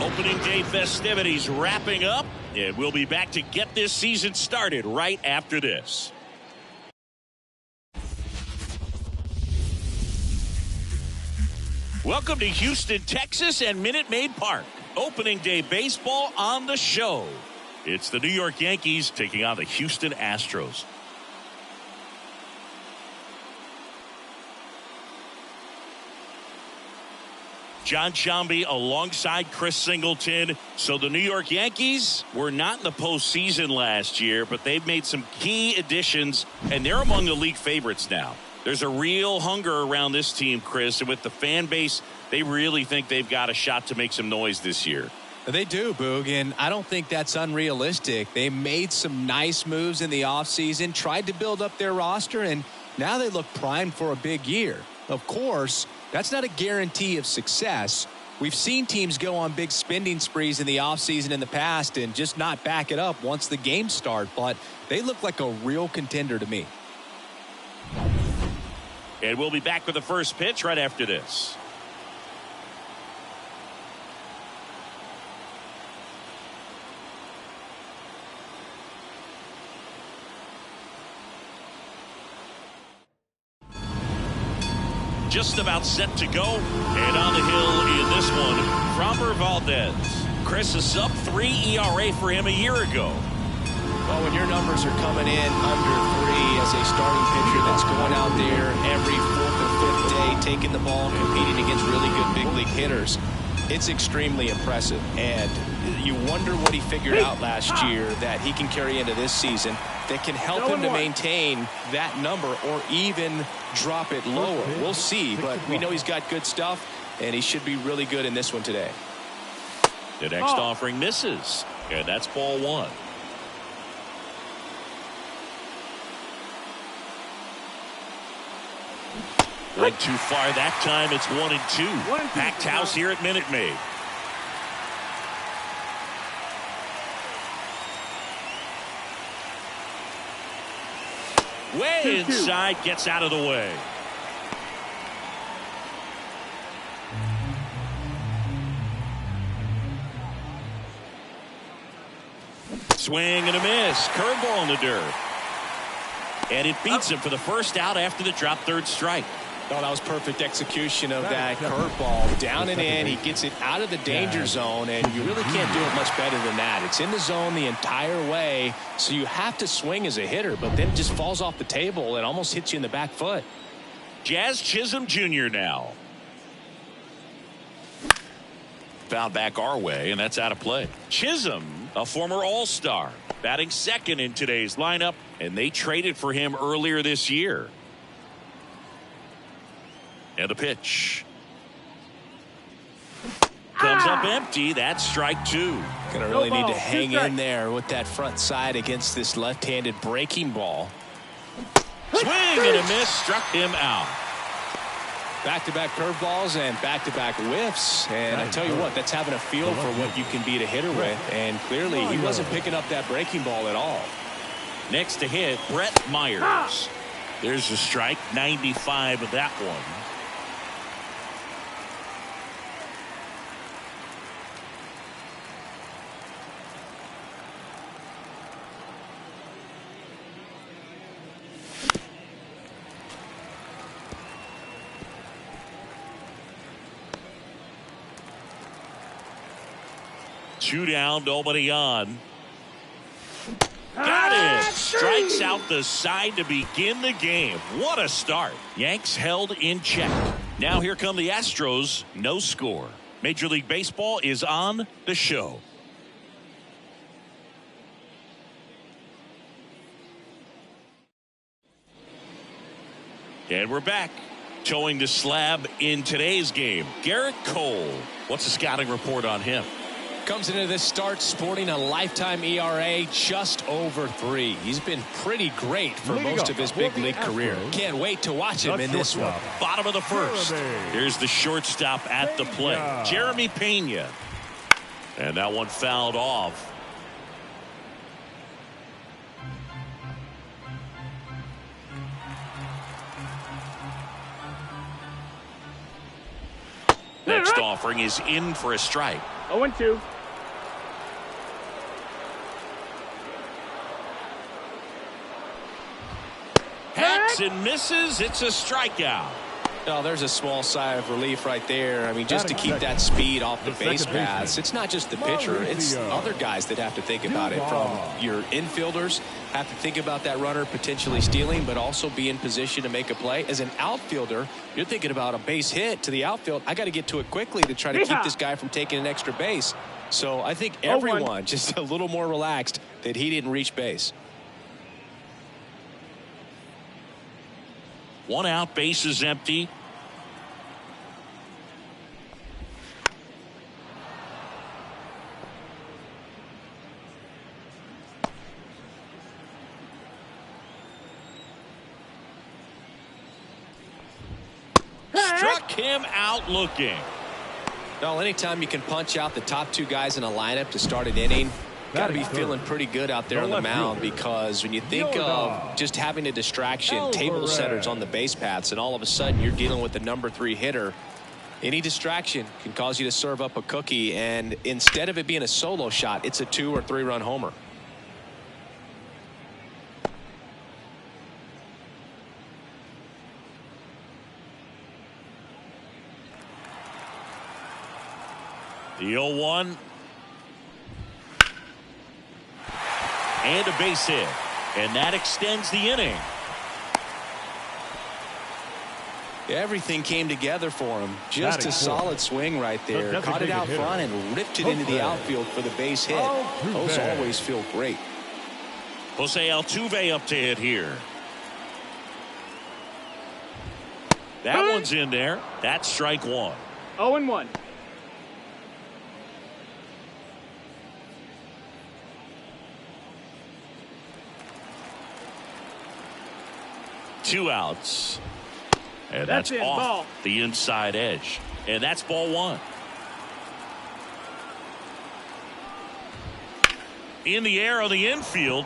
Opening day festivities wrapping up, and we'll be back to get this season started right after this. Welcome to Houston, Texas and Minute Maid Park. Opening day baseball on the show. It's the New York Yankees taking on the Houston Astros. John Sciambi alongside Chris Singleton. So the New York Yankees were not in the postseason last year, but they've made some key additions, and they're among the league favorites now. There's a real hunger around this team, Chris, and with the fan base, they really think they've got a shot to make some noise this year. They do, Boog, and I don't think that's unrealistic. They made some nice moves in the offseason, tried to build up their roster, and now they look primed for a big year. Of course, that's not a guarantee of success. We've seen teams go on big spending sprees in the offseason in the past and just not back it up once the games start, but they look like a real contender to me. And we'll be back with the first pitch right after this. Just about set to go, and on the hill in this one, Framber Valdez. Chris, a sub-3 ERA for him a year ago. Well, when your numbers are coming in under 3 as a starting pitcher that's going out there every 4th or 5th day, taking the ball, competing against really good big league hitters, it's extremely impressive. And you wonder what he figured out last year that he can carry into this season that can help him to maintain that number or even drop it lower. We'll see, but we know he's got good stuff, and he should be really good in this one today. The next offering misses, and that's ball 1. Went too far that time. It's 1-2. Packed house here at Minute Maid. Way inside, gets out of the way. Swing and a miss. Curveball in the dirt. And it beats him for the first out after the drop third strike. Oh, that was perfect execution of that curveball. Down and in, he gets it out of the danger zone, and you really can't do it much better than that. It's in the zone the entire way, so you have to swing as a hitter, but then it just falls off the table and almost hits you in the back foot. Jazz Chisholm Jr. now. Found back our way, and that's out of play. Chisholm, a former All-Star, batting second in today's lineup, and they traded for him earlier this year. And the pitch comes up empty. That's strike 2. Gonna really need to hang in there with that front side against this left-handed breaking ball. Swing and a miss, struck him out. Back-to-back curveballs and back-to-back whiffs, and I tell you what, that's having a feel for what you can beat a hitter with, and clearly he wasn't picking up that breaking ball at all. Next to hit, Brett Myers. There's a strike, 95 of that one. Two down, nobody on. Got it. Strikes out the side to begin the game. What a start. Yanks held in check. Now here come the Astros. No score. Major League Baseball is on the show. And we're back. Towing the slab in today's game, Garrett Cole. What's the scouting report on him? Comes into this start sporting a lifetime ERA just over 3. He's been pretty great for most of his big league career. Can't wait to watch him in this one. Bottom of the first. Here's the shortstop at the plate, Jeremy Pena. And that one fouled off. That next offering is in for a strike. 0-2. Hacks and misses. It's a strikeout. Oh, there's a small sigh of relief right there. I mean, just to keep that speed off the base paths. It's not just the pitcher. It's other guys that have to think about it. From your infielders have to think about that runner potentially stealing, but also be in position to make a play. As an outfielder, you're thinking about a base hit to the outfield. I got to get to it quickly to try to keep this guy from taking an extra base. So I think everyone just a little more relaxed that he didn't reach base. 1 out, base is empty. Struck him out looking. Well, anytime you can punch out the top 2 guys in a lineup to start an inning, got to be feeling pretty good out there on the mound, because when you think of just having a distraction, table setters on the base paths, and all of a sudden you're dealing with the number 3 hitter, any distraction can cause you to serve up a cookie, and instead of it being a solo shot, it's a 2 or 3 run homer. The 0-1. And a base hit. And that extends the inning. Everything came together for him. Just a solid swing right there. Caught it out front and ripped it into the outfield for the base hit. Those always feel great. Jose Altuve up to hit here. That one's in there. That's strike 1. 0-1. Two outs. And that's in, off ball. The inside edge. And that's ball 1. In the air on the infield.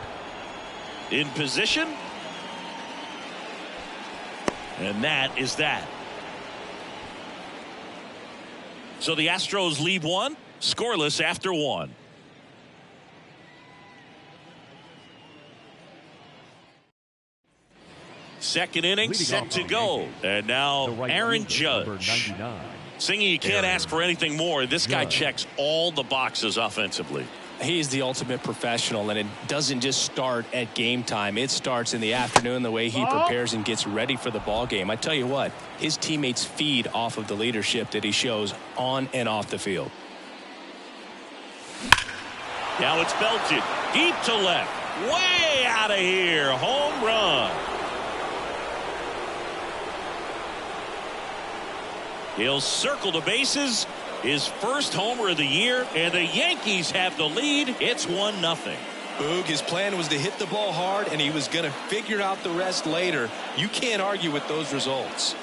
In position. And that is that. So the Astros lead 1, scoreless after 1. Second inning set to go. And now Aaron Judge. Singing, you can't ask for anything more. This guy checks all the boxes offensively. He's the ultimate professional, and it doesn't just start at game time. It starts in the afternoon, the way he prepares and gets ready for the ball game. I tell you what, his teammates feed off of the leadership that he shows on and off the field. Now it's belted deep to left. Way out of here. Home run. He'll circle the bases. His first homer of the year, and the Yankees have the lead. It's 1-0. Boog, his plan was to hit the ball hard, and he was going to figure out the rest later. You can't argue with those results.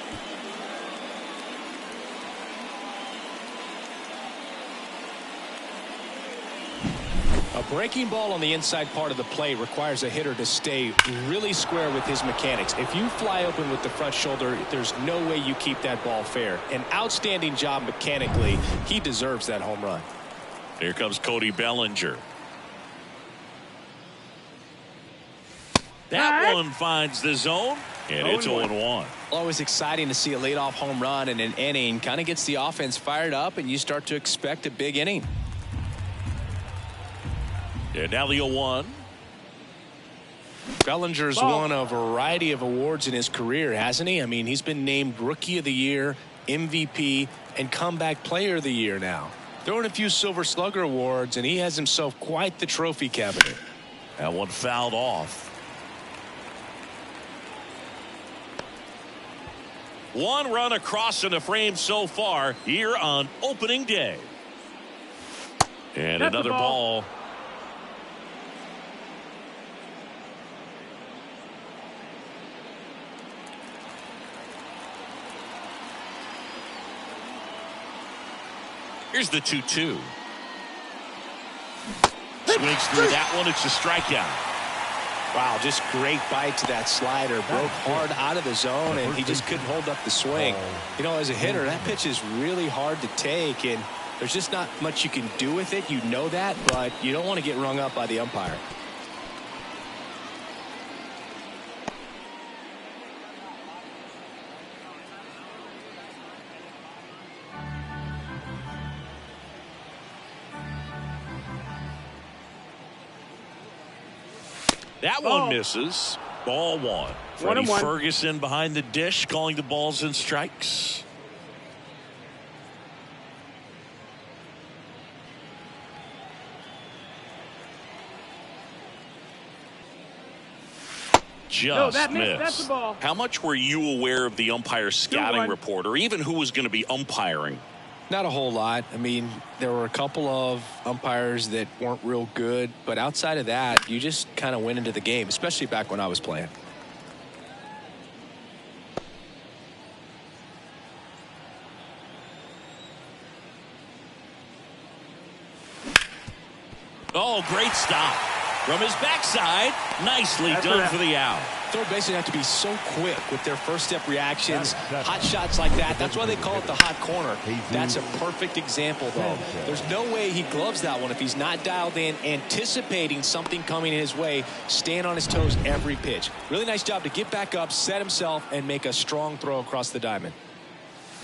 A breaking ball on the inside part of the plate requires a hitter to stay really square with his mechanics. If you fly open with the front shoulder, there's no way you keep that ball fair. An outstanding job mechanically. He deserves that home run. Here comes Cody Bellinger. That one finds the zone, and it's 0-1. Always exciting to see a leadoff home run in an inning. Kind of gets the offense fired up, and you start to expect a big inning. And now the 0-1. Bellinger's won a variety of awards in his career, hasn't he? I mean, he's been named Rookie of the Year, MVP, and Comeback Player of the Year now. Throwing a few Silver Slugger awards, and he has himself quite the trophy cabinet. That one fouled off. One run across in the frame so far here on opening day. And another ball. Here's the 2-2. Swings through that one. It's a strikeout. Wow, just great bite to that slider. Broke hard out of the zone, and he just couldn't hold up the swing. You know, as a hitter, that pitch is really hard to take, and there's just not much you can do with it. You know that, but you don't want to get rung up by the umpire. That one misses. Ball one. Freddie Ferguson behind the dish calling the balls and strikes. Just missed. That's the ball. How much were you aware of the umpire scouting report, or even who was going to be umpiring? Not a whole lot. I mean, there were a couple of umpires that weren't real good, but outside of that, you just kind of went into the game, especially back when I was playing. Oh, great stop. From his backside, nicely done for the out. Third basemen have to be so quick with their first step reactions, hot shots like that. That's why they call it the hot corner. That's a perfect example, though. There's no way he gloves that one if he's not dialed in, anticipating something coming his way, staying on his toes every pitch. Really nice job to get back up, set himself, and make a strong throw across the diamond.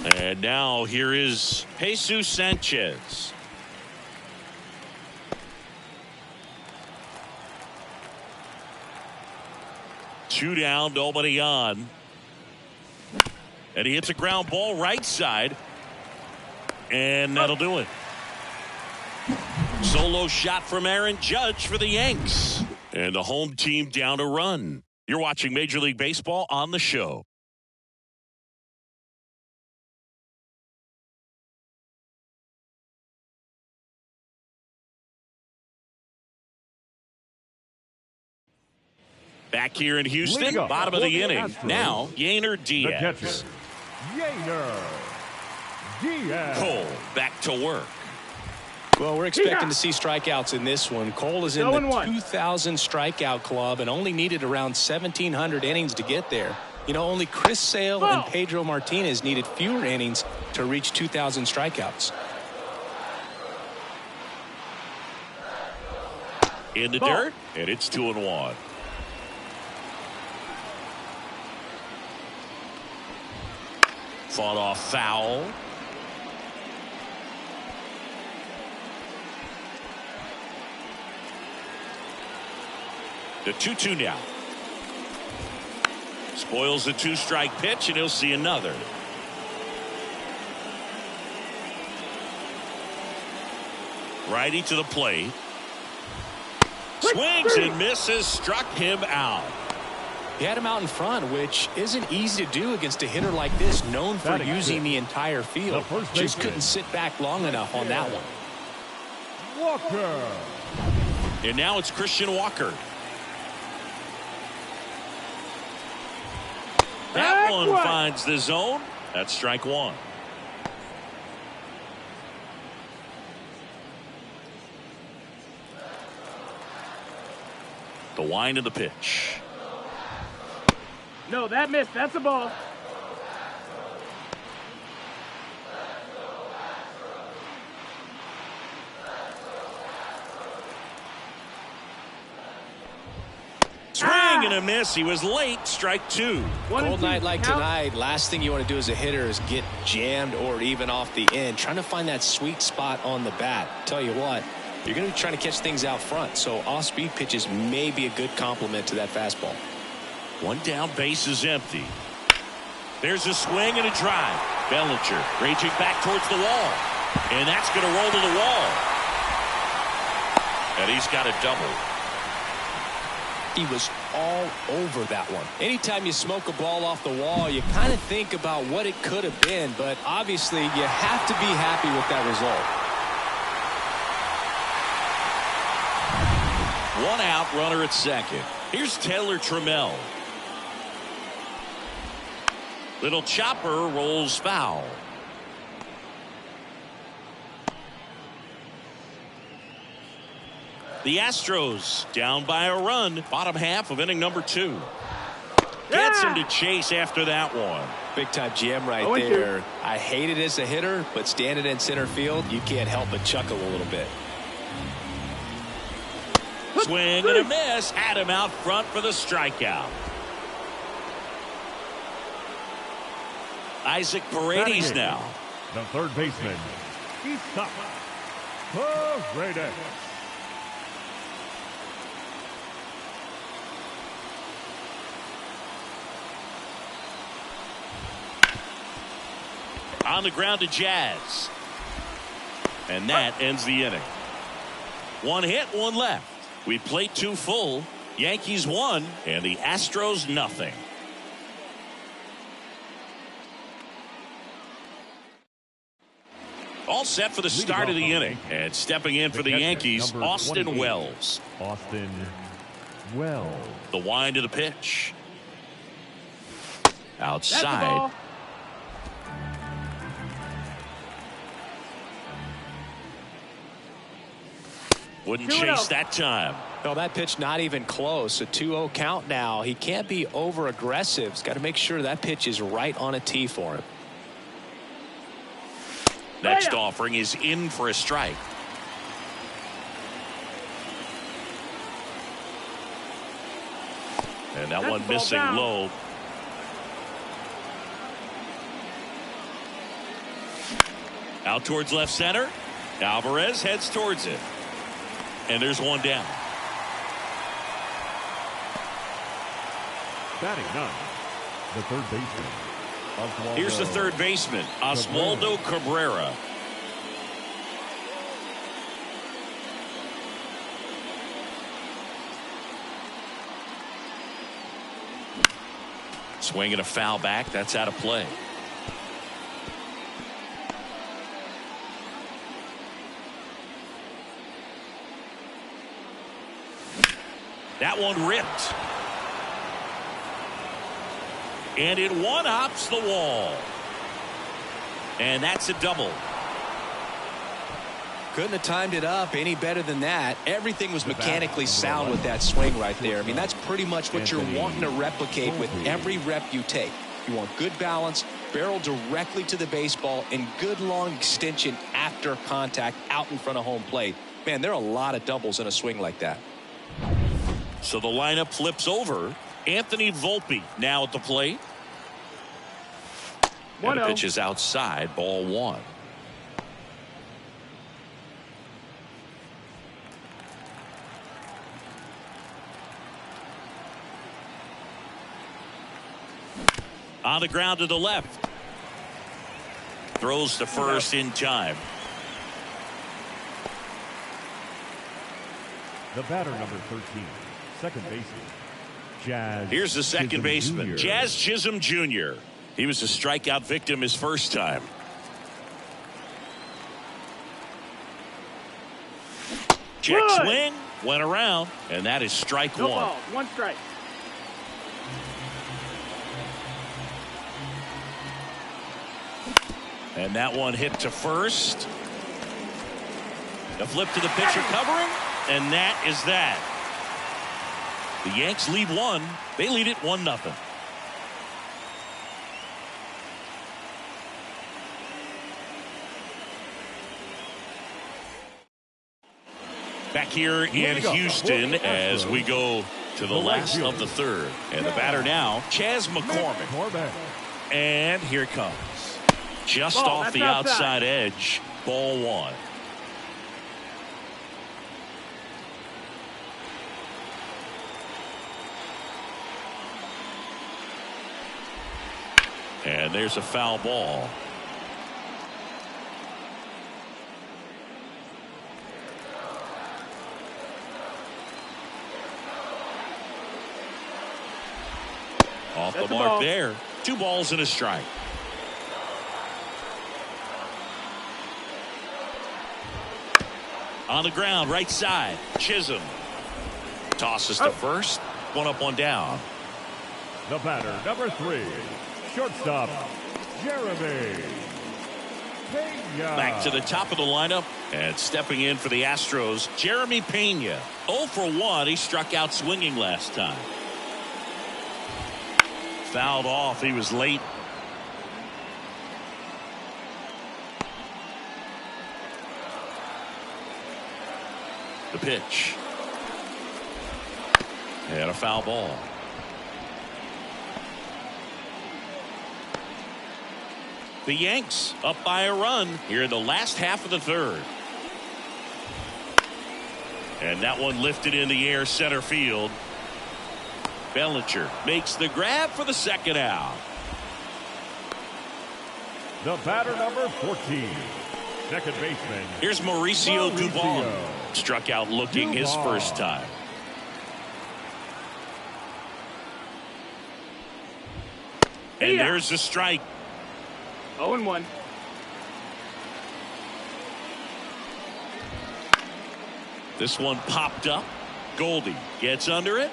And now here is Jesus Sanchez. Two down, nobody on. And he hits a ground ball right side. And that'll do it. Solo shot from Aaron Judge for the Yanks. And the home team down a run. You're watching Major League Baseball on the show. Back here in Houston, bottom of the inning. Now, Yainer Diaz. Yainer Diaz. Cole back to work. Well, we're expecting to see strikeouts in this one. Cole is in the 2,000 strikeout club and only needed around 1,700 innings to get there. You know, only Chris Sale and Pedro Martinez needed fewer innings to reach 2,000 strikeouts. In the dirt, and it's 2-1. Fought off foul. The 2-2 now. Spoils the two-strike pitch, and he'll see another. Righty to the plate. Swings and misses. Struck him out. He had him out in front, which isn't easy to do against a hitter like this, known for using the entire field. Just couldn't sit back long enough on that one. Walker. And now it's Christian Walker. That one finds the zone. That's strike one. The wind of the pitch. No, that missed. That's a ball. Swing and a miss. He was late. Strike two. Cold night like tonight, last thing you want to do as a hitter is get jammed or even off the end. Trying to find that sweet spot on the bat. Tell you what, you're going to be trying to catch things out front, so off-speed pitches may be a good complement to that fastball. One down, base is empty. There's a swing and a drive. Bellinger raging back towards the wall. And that's going to roll to the wall. And he's got a double. He was all over that one. Anytime you smoke a ball off the wall, you kind of think about what it could have been, but obviously you have to be happy with that result. One out, runner at second. Here's Taylor Trammell. Little chopper rolls foul. The Astros down by a run. Bottom half of inning number 2. Gets him to chase after that one. Big time jam right there. I hate it as a hitter, but standing in center field, you can't help but chuckle a little bit. Swing and a miss. Had him out front for the strikeout. Isaac Paredes now. The third baseman. He's up. Paredes. On the ground to Jazz. And that ends the inning. 1 hit, 1 left. We played 2 full. Yankees 1 and the Astros nothing. All set for the start of the inning. And stepping in for the Yankees, Austin Wells. Austin Wells. The wind of the pitch. Outside. Wouldn't chase that time. No, that pitch not even close. A 2-0 count now. He can't be over aggressive. He's got to make sure that pitch is right on a tee for him. Next offering is in for a strike. And that one missing low. Out towards left center. Alvarez heads towards it. And there's one down. Batting 9. The third baseman. Here's the third baseman, Oswaldo Cabrera. Swinging a foul back. That's out of play. That one ripped. And it one-hops the wall. And that's a double. Couldn't have timed it up any better than that. Everything was mechanically sound with that swing right there. I mean, that's pretty much what you're wanting to replicate with every rep you take. You want good balance, barrel directly to the baseball, and good long extension after contact out in front of home plate. Man, there are a lot of doubles in a swing like that. So the lineup flips over. Anthony Volpe now at the plate. And the pitch is outside, ball 1. On the ground to the left. Throws to first in time. The batter number 13. Second baseman. Jazz. Here's the second Chisholm baseman, Jr. Jazz Chisholm Jr. He was a strikeout victim his first time. Check swing, went around, and that is strike 1. Ball, 1 strike. And that one hit to first. The flip to the pitcher covering, and that is that. The Yanks lead 1. They lead it 1-0. Back here in Houston as we go to the last of the third. And the batter now, Chas McCormick. And here it comes. Just off the outside edge, ball 1. And there's a foul ball. Off the mark there. 2 balls and a strike. On the ground, right side. Chisholm tosses to first. 1 up, 1 down. The batter, number 3. Shortstop, Jeremy. Pena. Back to the top of the lineup and stepping in for the Astros, Jeremy Pena. 0 for 1. He struck out swinging last time. Fouled off. He was late. The pitch. And a foul ball. The Yanks up by a run here in the last half of the third. And that one lifted in the air center field. Bellinger makes the grab for the second out. The batter, number 14. Second baseman. Here's Mauricio Dubon. Struck out looking his first time. And there's the strike. 0-1. This one popped up. Goldie gets under it.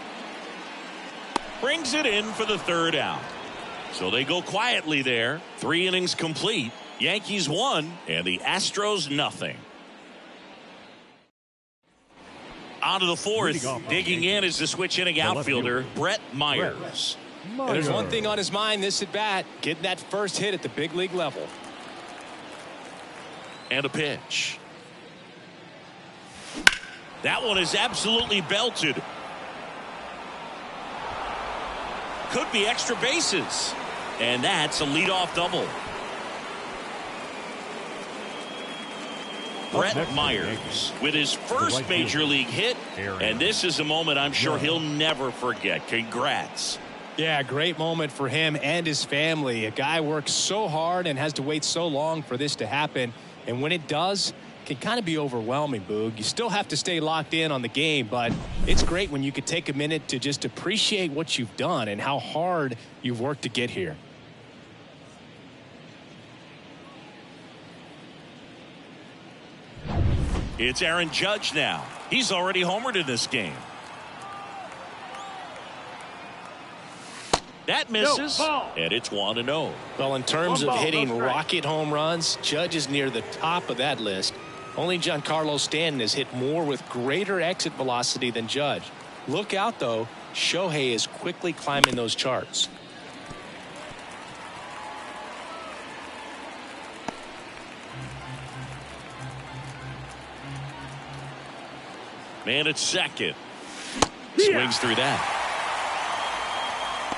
Brings it in for the third out. So they go quietly there. 3 innings complete. Yankees 1 and the Astros nothing. On to the fourth. Digging in is the switch inning outfielder, Brett Myers. And there's one thing on his mind this at bat, getting that first hit at the big league level. And a pitch. That one is absolutely belted. Could be extra bases. And that's a leadoff double. Brett Myers with his first major league hit. And this is a moment I'm sure he'll never forget. Congrats. Yeah, great moment for him and his family. A guy works so hard and has to wait so long for this to happen. And when it does, it can kind of be overwhelming, Boog. You still have to stay locked in on the game, but it's great when you could take a minute to just appreciate what you've done and how hard you've worked to get here. It's Aaron Judge now. He's already homered in this game. That misses, and it's 1-0. Well, in terms of hitting rocket home runs, Judge is near the top of that list. Only Giancarlo Stanton has hit more with greater exit velocity than Judge. Look out, though. Shohei is quickly climbing those charts. Man at second. Swings through that.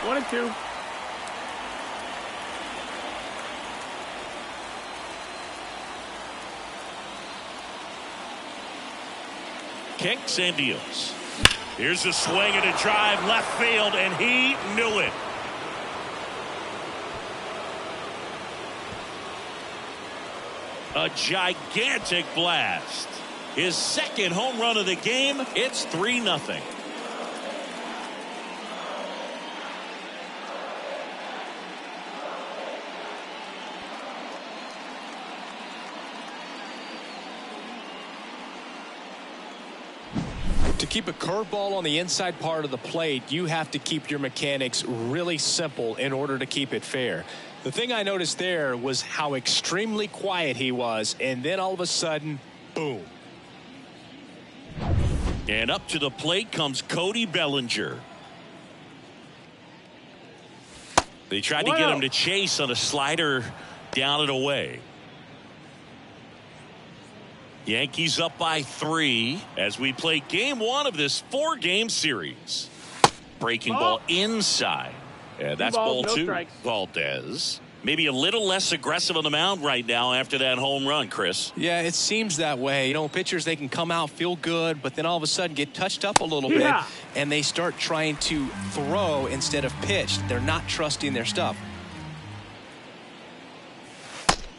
1-2. Kicks and deals. Here's a swing and a drive left field, and he knew it. A gigantic blast. His second home run of the game. It's 3-0. To keep a curveball on the inside part of the plate, you have to keep your mechanics really simple in order to keep it fair. The thing I noticed there was how extremely quiet he was, and then all of a sudden, boom. And up to the plate comes Cody Bellinger. They tried to get him to chase on a slider down and away. Yankees up by 3 as we play game 1 of this 4-game series. Breaking ball inside. And that's ball 2. Valdez. Maybe a little less aggressive on the mound right now after that home run, Chris. Yeah, it seems that way. You know, pitchers, they can come out, feel good, but then all of a sudden get touched up a little bit, and they start trying to throw instead of pitch. They're not trusting their stuff.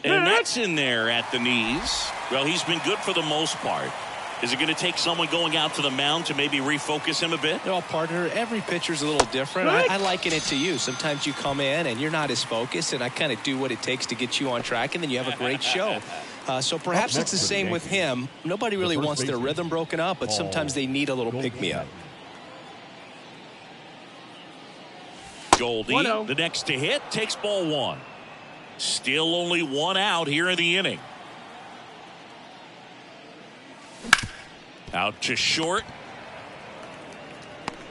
And that's in there at the knees. Well, he's been good for the most part. Is it going to take someone going out to the mound to maybe refocus him a bit? Well, partner, every pitcher's a little different. I liken it to you. Sometimes you come in and you're not as focused, and I kind of do what it takes to get you on track, and then you have a great show. So perhaps it's the same with him. Nobody really wants their rhythm broken up, but sometimes they need a little pick-me-up. Goldie, the next to hit, takes ball 1. Still only one out here in the inning. Out to short.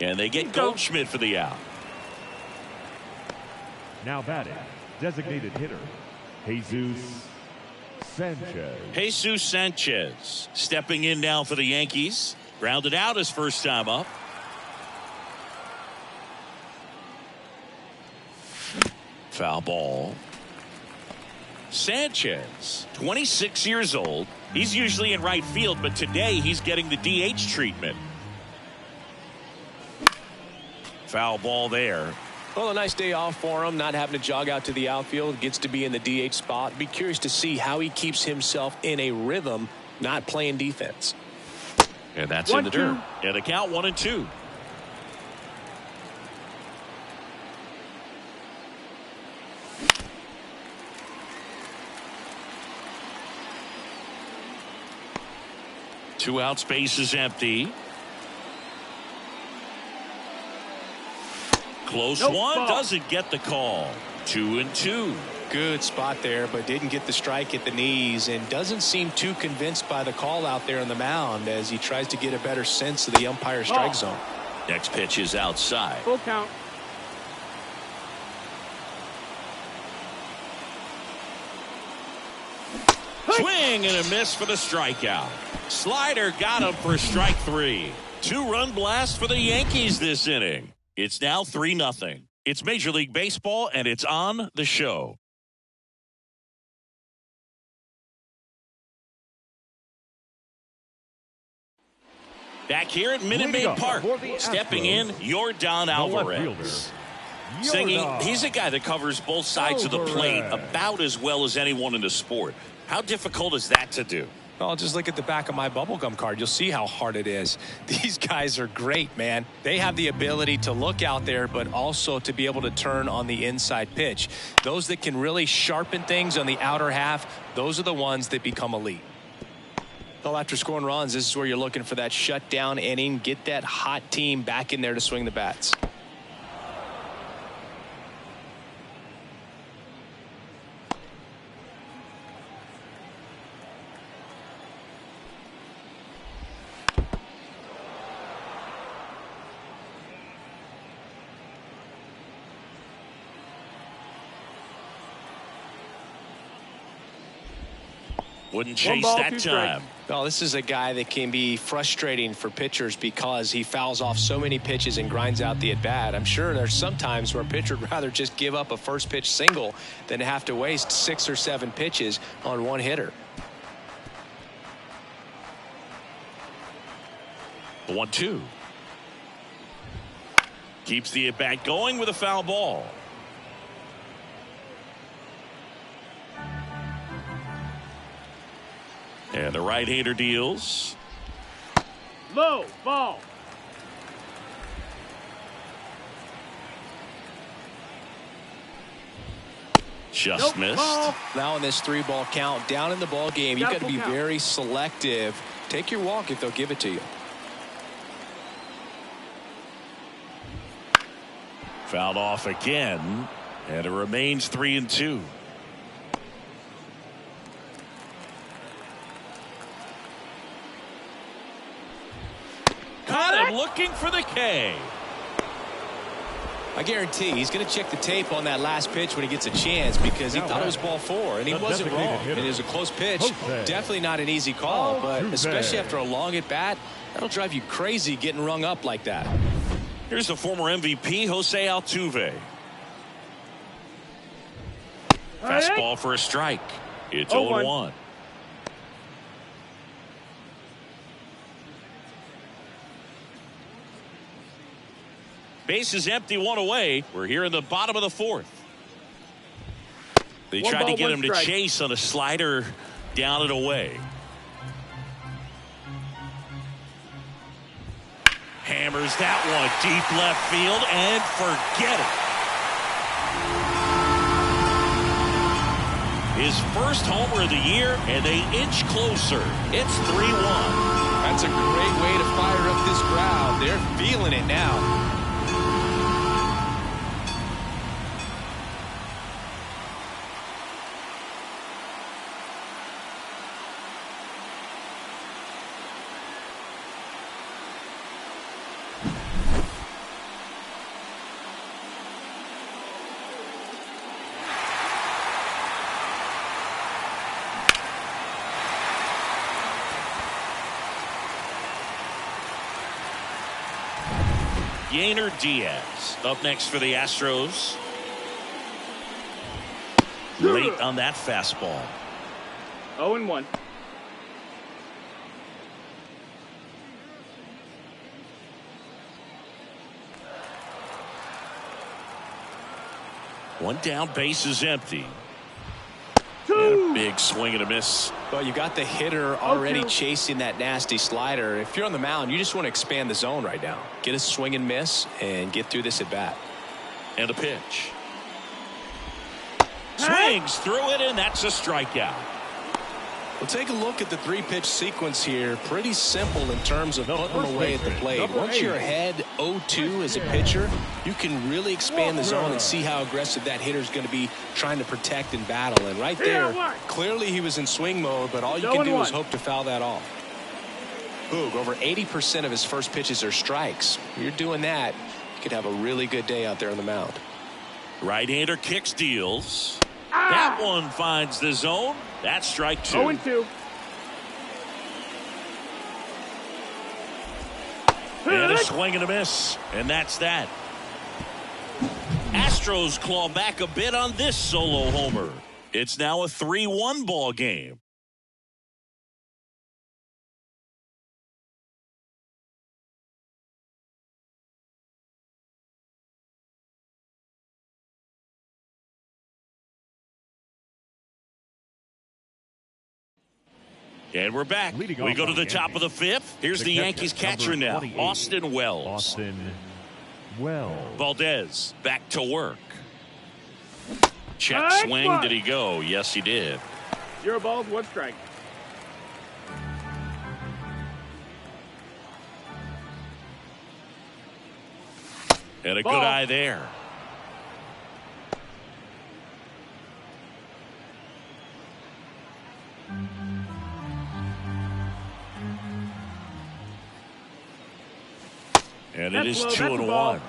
And they get Goldschmidt for the out. Now batting, designated hitter, Jesus Sanchez. Jesus Sanchez stepping in now for the Yankees. Grounded out his first time up. Foul ball. Sanchez, 26 years old. He's usually in right field, but today he's getting the DH treatment. Foul ball there. Well, a nice day off for him, not having to jog out to the outfield. Gets to be in the DH spot. Be curious to see how he keeps himself in a rhythm, not playing defense. And that's in the dirt. And the count 1-2. Two out, space is empty. Close one, doesn't get the call. 2-2. Good spot there, but didn't get the strike at the knees and doesn't seem too convinced by the call out there on the mound as he tries to get a better sense of the umpire strike zone. Next pitch is outside. Full count. Swing and a miss for the strikeout. Slider got him for strike 3. 2-run blast for the Yankees this inning. It's now 3-0. It's Major League Baseball, and it's on the show. Back here at Minute Maid Park, stepping in, Yordan Alvarez. Singing, he's a guy that covers both sides of the plate about as well as anyone in the sport. How difficult is that to do? Well, just look at the back of my bubblegum card. You'll see how hard it is. These guys are great, man. They have the ability to look out there, but also to be able to turn on the inside pitch. Those that can really sharpen things on the outer half, those are the ones that become elite. Well, after scoring runs, this is where you're looking for that shutdown inning. Get that hot team back in there to swing the bats. Wouldn't chase that time. Well, this is a guy that can be frustrating for pitchers because he fouls off so many pitches and grinds out the at-bat. I'm sure there's some times where a pitcher would rather just give up a first pitch single than have to waste 6 or 7 pitches on one hitter. 1-2. Keeps the at-bat going with a foul ball. And the right-hander deals. Low ball. Just missed. Ball. Now in this 3-ball count, down in the ball game, you've got to be very selective. Take your walk if they'll give it to you. Fouled off again, and it remains 3-2. Caught him looking for the K. I guarantee he's going to check the tape on that last pitch when he gets a chance because he thought it was ball 4 and he wasn't wrong. And it was a close pitch. Definitely not an easy call, but especially after a long at bat, that'll drive you crazy getting rung up like that. Here's the former MVP, Jose Altuve. Fastball for a strike. It's 0-1. Base is empty, 1 away. We're here in the bottom of the 4th. They tried to get him to chase on a slider down and away. Hammers that one deep left field and forget it. His first homer of the year, and they inch closer. It's 3-1. That's a great way to fire up this crowd. They're feeling it now. Yainer Diaz up next for the Astros. Late on that fastball. 0-1. One down, base is empty. Two. And a big swing and a miss. Well, you got the hitter already Okay. chasing that nasty slider. If you're on the mound, you just want to expand the zone right now. Get a swing and miss and get through this at bat. And a pitch. Swings through it, and that's a strikeout. Well, take a look at the three-pitch sequence here. Pretty simple in terms of putting them away at the plate. Once you're ahead 0-2 as a pitcher, you can really expand the zone and see how aggressive that hitter's going to be trying to protect and battle. And right there, clearly he was in swing mode, but all you can do is hope to foul that off. Boog, over 80% of his first pitches are strikes. You're doing that, you could have a really good day out there on the mound. Right-hander kicks, deals. That one finds the zone. That's strike 2. 0-2. And a swing and a miss. And that's that. Astros claw back a bit on this solo homer. It's now a 3-1 ball game. And we're back. We go to the top of the 5th. Here's the Yankees catcher now, Austin Wells. Austin Wells. Valdez back to work. Check swing. Did he go? Yes, he did. 0 balls, 1 strike. And a good eye there. And it is 2-1.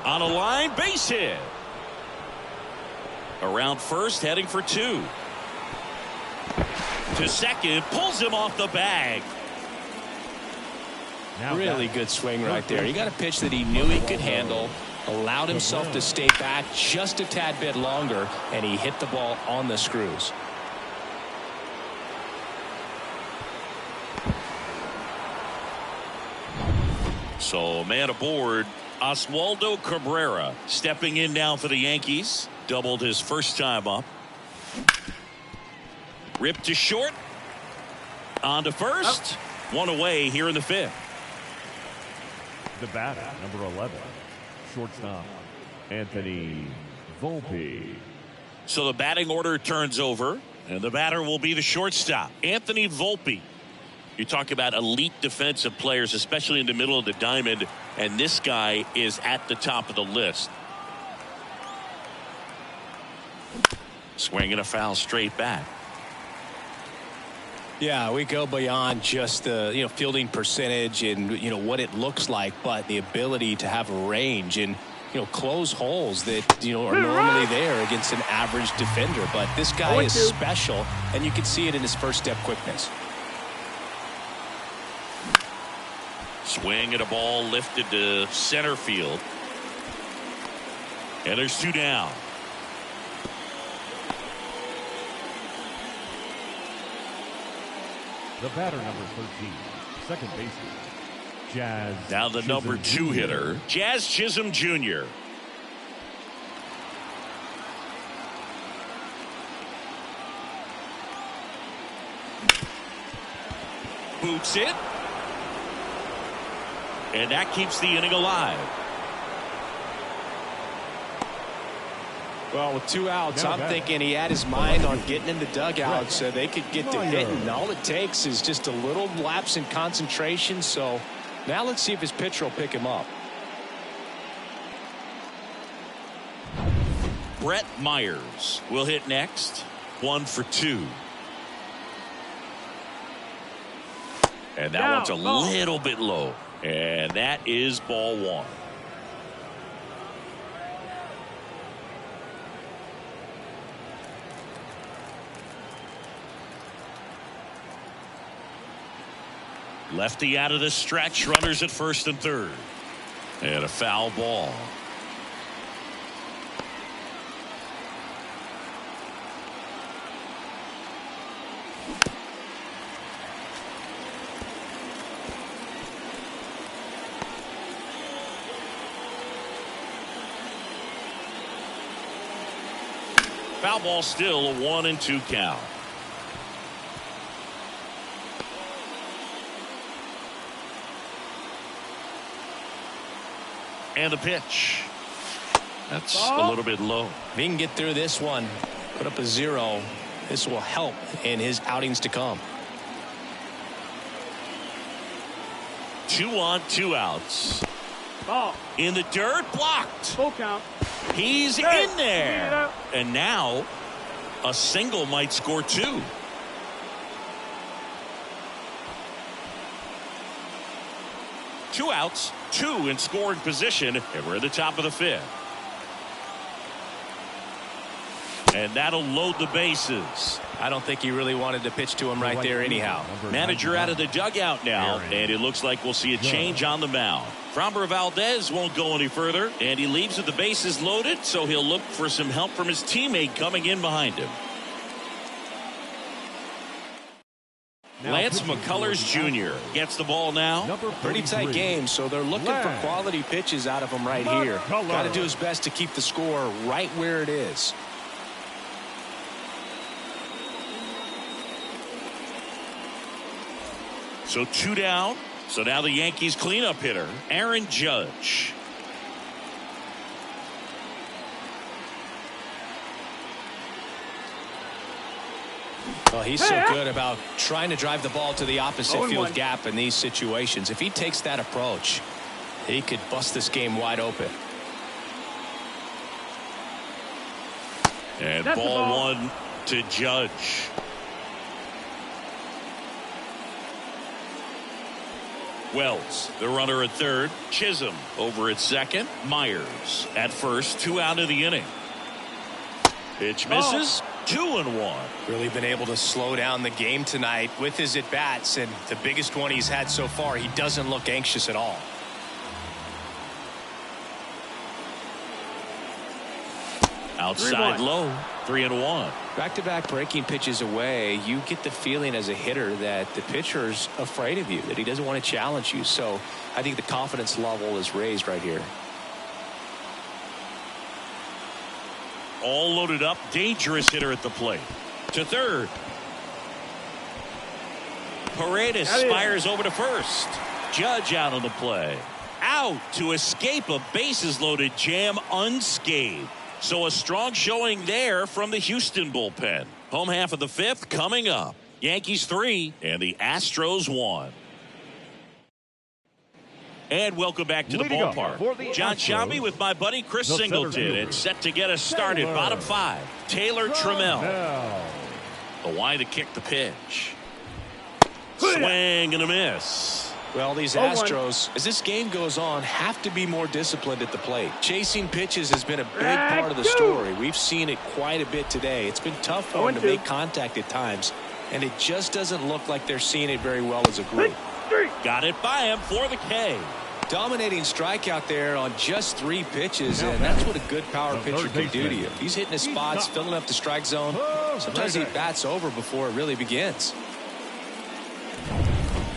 On a line, base hit. Around first, heading for 2. To second, pulls him off the bag. Really good swing right there. He got a pitch that he knew he could handle, allowed himself to stay back just a tad bit longer, and he hit the ball on the screws. So, man aboard, Oswaldo Cabrera stepping in now for the Yankees. Doubled his first time up. Ripped to short. On to first. One away here in the 5th. The batter, number 11, shortstop, Anthony Volpe. So the batting order turns over, and the batter will be the shortstop, Anthony Volpe. You talk about elite defensive players, especially in the middle of the diamond, and this guy is at the top of the list. Swing and a foul straight back. Yeah, we go beyond just the fielding percentage and what it looks like, but the ability to have range and close holes that are normally there against an average defender. But this guy is special, and you can see it in his first step quickness. Swing at a ball lifted to center field, and there's 2 down. The batter, number 13, second baseman, Jazz. Now the number 2 hitter, Jazz Chisholm Jr. Boots it. And that keeps the inning alive. Well, with 2 outs, I'm thinking he had his mind on getting in the dugout so they could get to hitting. All it takes is just a little lapse in concentration. So now let's see if his pitcher will pick him up. Brett Myers will hit next. 1 for 2. And that one's a little bit low. And that is ball 1. Lefty out of the stretch. Runners at first and third. And a foul ball. Foul ball, still a 1-2 count. And the pitch. That's a little bit low. If he can get through this one, put up a 0, this will help in his outings to come. 2 on, 2 outs. Ball. In the dirt, blocked. Full count. He's in there. And now a single might score 2. Two outs, 2 in scoring position, and we're at the top of the 5th. And that'll load the bases. I don't think he really wanted to pitch to him right there anyhow. Manager out of the dugout now, and it looks like we'll see a change on the mound. Framber Valdez won't go any further, and he leaves with the bases loaded, so he'll look for some help from his teammate coming in behind him. Lance McCullers Jr. gets the ball now. Pretty tight game, so they're looking for quality pitches out of him right here. Got to do his best to keep the score right where it is. So 2 down. So now the Yankees cleanup hitter, Aaron Judge. Well, he's so good about trying to drive the ball to the opposite field gap in these situations. If he takes that approach, he could bust this game wide open. And ball 1 to Judge. Wells, the runner at third. Chisholm over at second. Myers at first. 2 out of the inning. Pitch misses. 2-1. Really been able to slow down the game tonight with his at-bats, and the biggest one he's had so far, he doesn't look anxious at all. Outside low. 3-1. Back-to-back breaking pitches away, you get the feeling as a hitter that the pitcher's afraid of you, that he doesn't want to challenge you. So I think the confidence level is raised right here. All loaded up. Dangerous hitter at the plate. To third. Paredes fires over to first. Judge out on the play. Out to escape a bases loaded jam unscathed. So a strong showing there from the Houston bullpen. Home half of the 5th coming up. Yankees 3 and the Astros 1. And welcome back to the ballpark. John Shambi with my buddy Chris Singleton. It's set to get us started. Bottom 5. Taylor Trammell. The wide to kick the pitch. Swing and a miss. Well, these Astros, as this game goes on, have to be more disciplined at the plate. Chasing pitches has been a big part of the story. We've seen it quite a bit today. It's been tough for them to make contact at times, and it just doesn't look like they're seeing it very well as a group. Got it by him for the K. Dominating strikeout there on just 3 pitches, and that's what a good power pitcher can do to you. He's hitting his spots, filling up the strike zone. Sometimes he bats over before it really begins.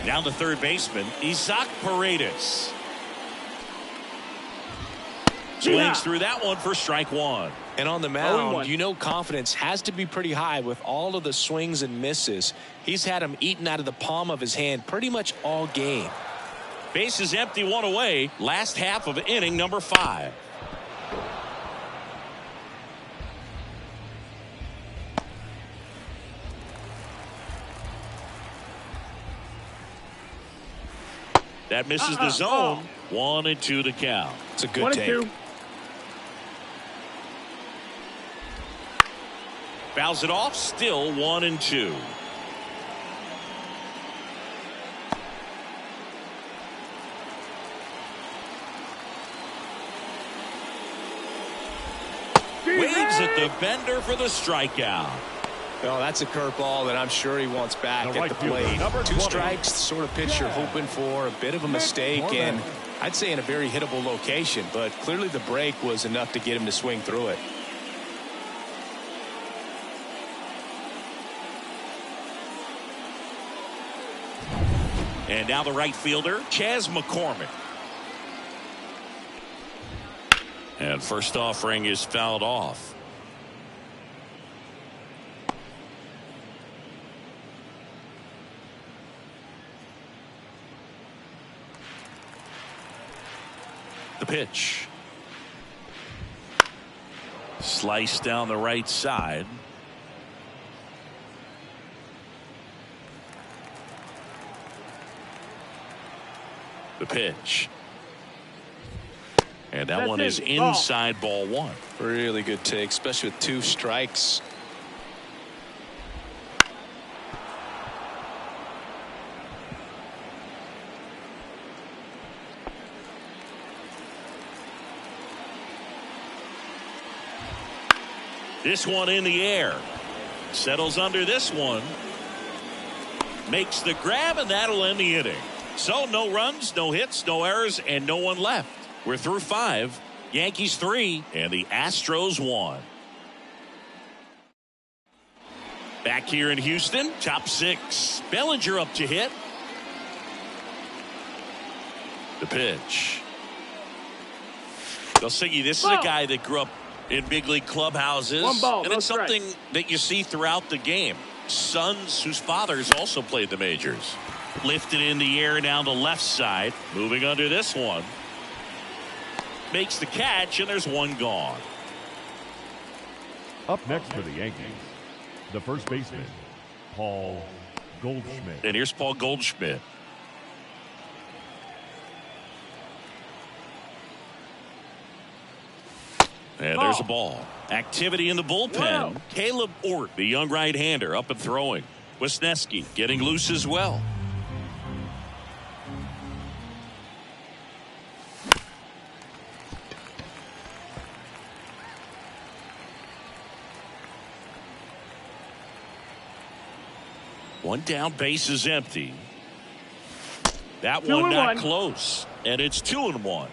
Now the third baseman, Isaac Paredes. Swings through that one for strike 1. And on the mound, you know confidence has to be pretty high with all of the swings and misses. He's had them eaten out of the palm of his hand pretty much all game. Base is empty, 1 away. Last half of inning number 5. That misses the zone. 1-2 to count. It's a good take. Fouls it off. Still 1-2. Waves at the bender for the strikeout. Well, that's a curveball that I'm sure he wants back at the plate. 2 strikes, the sort of pitch you're hoping for, a bit of a mistake, and I'd say in a very hittable location, but clearly the break was enough to get him to swing through it. And now the right fielder, Chas McCormick. And first offering is fouled off. The pitch. Slice down the right side. The pitch. And that one is inside ball 1. Really good take, especially with 2 strikes. This one in the air. Settles under this one. Makes the grab, and that'll end the inning. So no runs, no hits, no errors, and no one left. We're through 5. Yankees 3 and the Astros 1. Back here in Houston, top 6. Bellinger up to hit. The pitch. They'll say this is a guy that grew up in big league clubhouses, and it's something that you see throughout the game. Sons whose fathers also played the majors. Lifted in the air down the left side. Moving under this one. Makes the catch, and there's one gone. Up next for the Yankees, the first baseman, Paul Goldschmidt. And here's Paul Goldschmidt. And there's a ball. Activity in the bullpen. Caleb Ort, the young right-hander, up and throwing. Wisniewski getting loose as well. One down, base is empty. That one not close, and it's 2-1.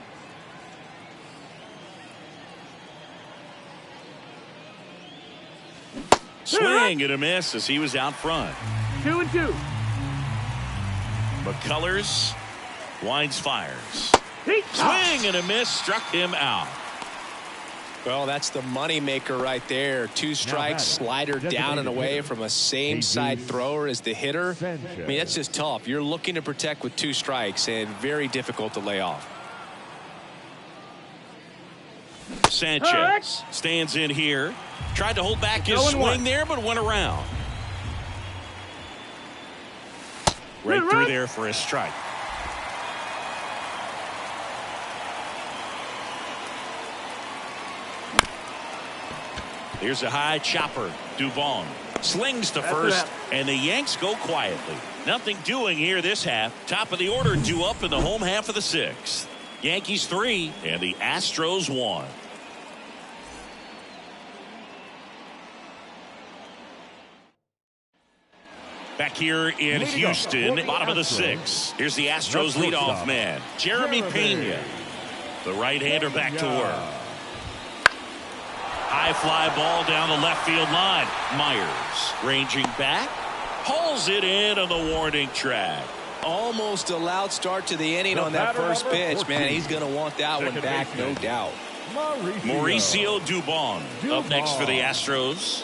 Swing and a miss as he was out front. 2-2. McCullers winds, fires. Swing and a miss, struck him out. Well, that's the money maker right there. 2 strikes, slider down and away from a same side thrower as the hitter. I mean, that's just tough. You're looking to protect with 2 strikes, and very difficult to lay off. Sanchez stands in here. Tried to hold back his swing there, but went around. Right through there for a strike. Here's a high chopper. Dubon slings to first, and the Yanks go quietly. Nothing doing here this half. Top of the order due up in the home half of the 6th. Yankees 3 and the Astros 1. Back here in Houston, bottom of the 6th. Here's the Astros leadoff man, Jeremy Pena. The right-hander back to work. High fly ball down the left field line. Myers ranging back. Pulls it in on the warning track. Almost a loud start to the inning on that first pitch. Man, he's going to want that one back, no doubt. Mauricio Dubon up next for the Astros.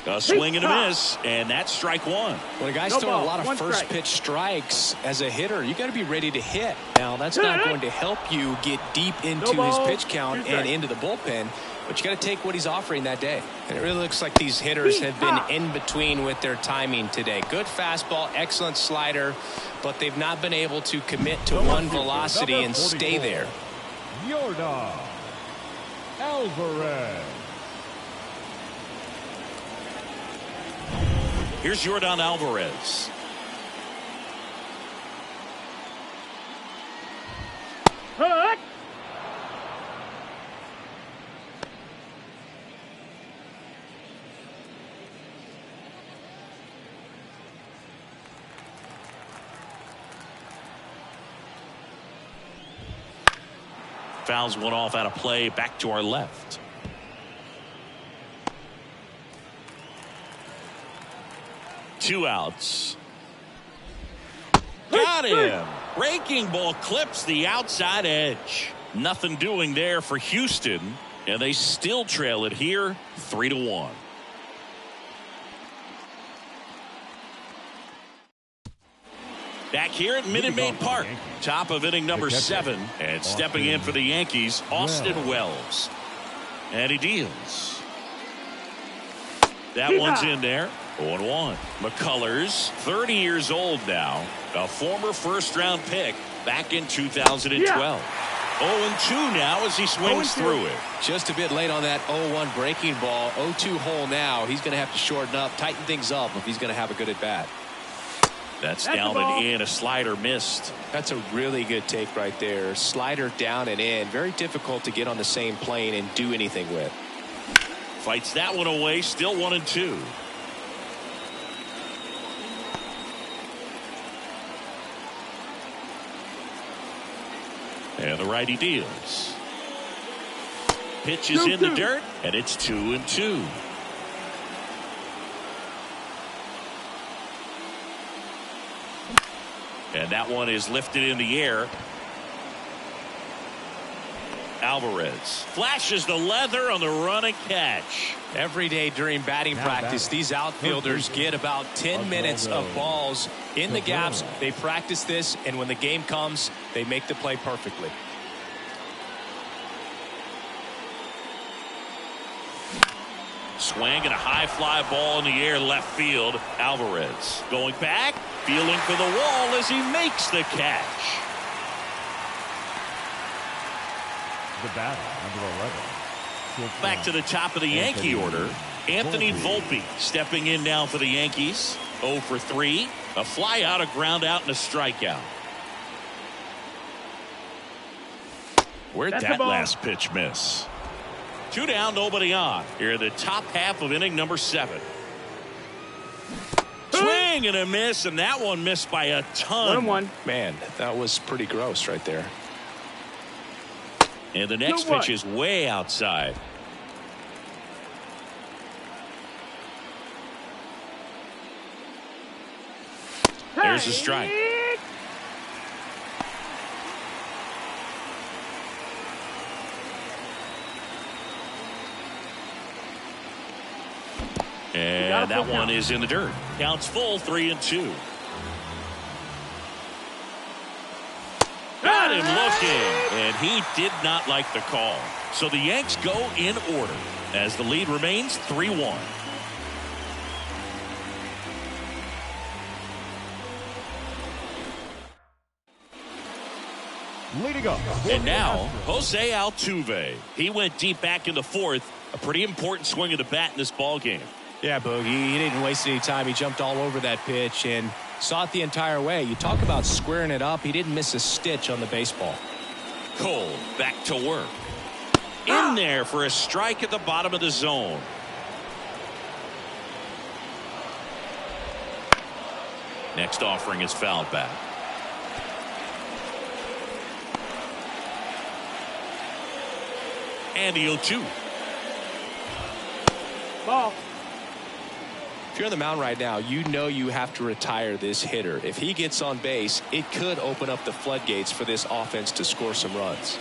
A swing and a miss, and that's strike 1. When a guy's throwing a lot of first pitch strikes as a hitter, you got to be ready to hit. Now, that's not going to help you get deep into his pitch count and into the bullpen, but you got to take what he's offering that day. And it really looks like these hitters have been in between with their timing today. Good fastball, excellent slider, but they've not been able to commit to one velocity and stay there. Yordan Alvarez. Here's Yordan Alvarez. fouls one off out of play back to our left. Two outs. Got him. Breaking ball clips the outside edge. Nothing doing there for Houston, and they still trail it here 3-1. Back here at Minute Maid Park, top of inning number 7, and stepping in for the Yankees, Austin Wells. And he deals. That one's in there. 0-1. McCullers, 30 years old now, a former first-round pick back in 2012. 0-2 now as he swings through it. Just a bit late on that 0-1 breaking ball. 0-2 hole now. He's going to have to shorten up, tighten things up if he's going to have a good at-bat. That's down and in. A slider missed. That's a really good take right there. Slider down and in. Very difficult to get on the same plane and do anything with. Fights that one away. Still 1-2. And the righty deals. Pitch is in the dirt, and it's 2-2. And that one is lifted in the air. Alvarez flashes the leather on the run and catch. Every day during batting practice, these outfielders get about 10 minutes of balls in the gaps. They practice this, and when the game comes, they make the play perfectly. Swing and a high fly ball in the air left field. Alvarez going back, feeling for the wall as he makes the catch. The batter, number 11. Back to the top of the Yankee order. Anthony Volpe stepping in now for the Yankees. 0 for 3. A fly out, a ground out, and a strikeout. Where'd that last pitch miss? 2 down, nobody on. Here in the top half of inning number 7. Swing and a miss, and that one missed by a ton. 1-1. Man, that was pretty gross right there. And the next pitch is way outside. There's a strike. And that one is in the dirt. Counts full, 3-2. Got him looking, and he did not like the call. So the Yanks go in order as the lead remains 3-1. Leading up. And now, Jose Altuve. He went deep back in the 4th. A pretty important swing of the bat in this ball game. Yeah, Boogie, he didn't waste any time. He jumped all over that pitch and saw it the entire way. You talk about squaring it up. He didn't miss a stitch on the baseball. Cole back to work. In there for a strike at the bottom of the zone. Next offering is fouled back. And the 0-2. Ball. If you're on the mound right now, you know you have to retire this hitter. If he gets on base, it could open up the floodgates for this offense to score some runs.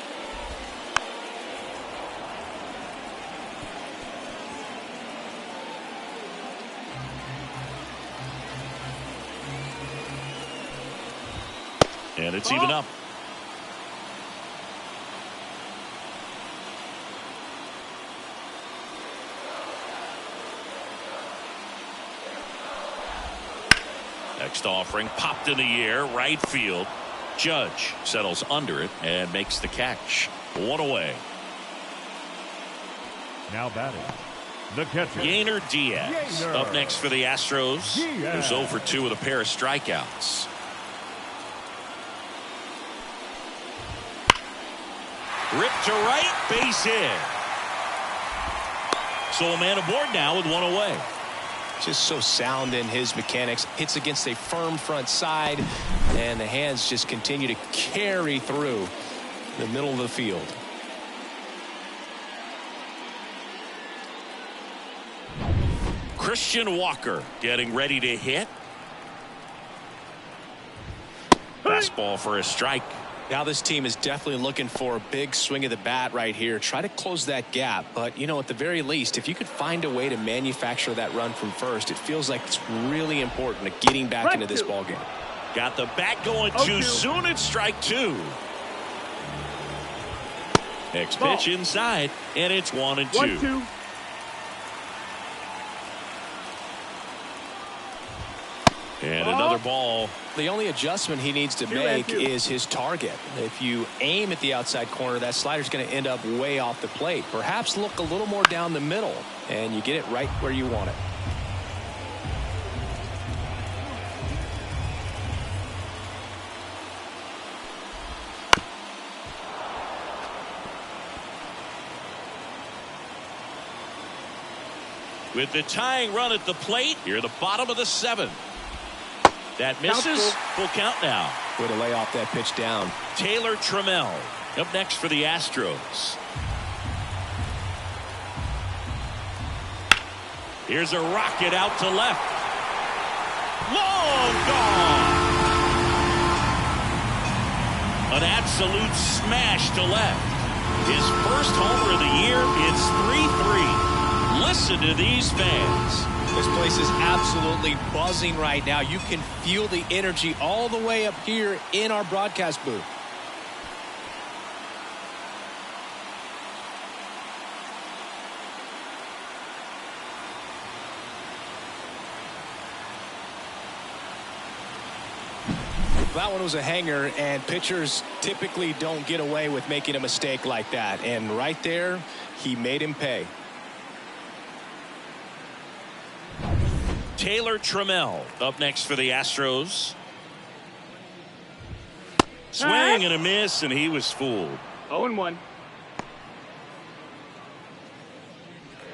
And it's even up. Next offering popped in the air, right field. Judge settles under it and makes the catch. 1 away. Now batting, the catcher, Yainer Diaz. Yainer. Up next for the Astros. Diaz. Who's 0 for 2 with a pair of strikeouts. Ripped to right, base hit. So a man aboard now with 1 away. Just so sound in his mechanics. Hits against a firm front side, and the hands just continue to carry through the middle of the field. Christian Walker getting ready to hit. Fastball for a strike. Now this team is definitely looking for a big swing of the bat right here. Try to close that gap. But, you know, at the very least, if you could find a way to manufacture that run from first, it feels like it's really important to getting back into this ball game. Got the bat going too soon. It's strike two. Next pitch inside, and it's 1-2. 1-2. And another ball. The only adjustment he needs to make is his target. If you aim at the outside corner, that slider's going to end up way off the plate. Perhaps look a little more down the middle, and you get it right where you want it. With the tying run at the plate, here at the bottom of the seventh. That misses. Full count now. Way to lay off that pitch down. Taylor Trammell up next for the Astros. Here's a rocket out to left. Long gone. An absolute smash to left. His first homer of the year. It's 3-3. Listen to these fans. This place is absolutely buzzing right now. You can feel the energy all the way up here in our broadcast booth. That one was a hanger, and pitchers typically don't get away with making a mistake like that. And right there, he made him pay. Taylor Trammell up next for the Astros. Swing and a miss, and he was fooled. 0-1.